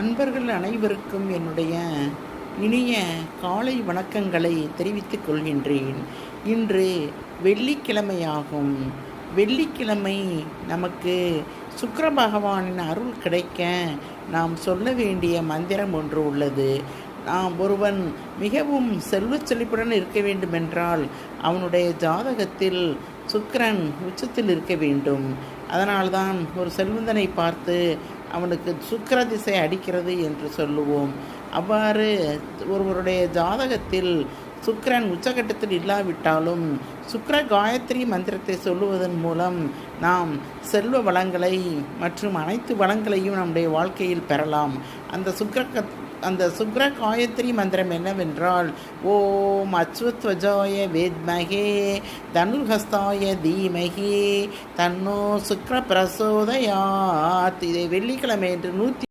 அன்பர்கள் அனைவருக்கும் என்னுடைய இனிய காலை வணக்கங்களை தெரிவித்துக் கொள்கின்றேன். இன்று வெள்ளிக்கிழமையாகும். வெள்ளிக்கிழமை நமக்கு சுக்கிர பகவானின் அருள் கிடைக்க நாம் சொல்ல வேண்டிய மந்திரம் ஒன்று உள்ளது. ஒருவன் மிகவும் செல்வச் செழிப்புடன் இருக்க வேண்டுமென்றால் அவனுடைய ஜாதகத்தில் சுக்கிரன் உச்சத்தில் இருக்க வேண்டும். அதனால்தான் ஒரு செல்வந்தனை பார்த்து அவனுக்கு சுக்கிர திசை அடிக்கிறது என்று சொல்லுவோம். அவ்வாறு ஒருவருடைய ஜாதகத்தில் சுக்கிரன் உச்சகட்டத்தில் இல்லாவிட்டாலும் சுக்கிர காயத்ரி மந்திரத்தை சொல்லுவதன் மூலம் நாம் செல்வ வளங்களை மற்றும் அனைத்து வளங்களையும் நம்முடைய வாழ்க்கையில் பெறலாம். அந்த சுக்கிர காயத்ரி மந்திரம் என்னவென்றால், ஓம் அச்வத்வஜாய வேத்மகே தனுர்ஹஸ்தாய தீமகி தன்னோ சுக்கிர பிரசோதயாத். இதை வெள்ளிக்கிழமை என்று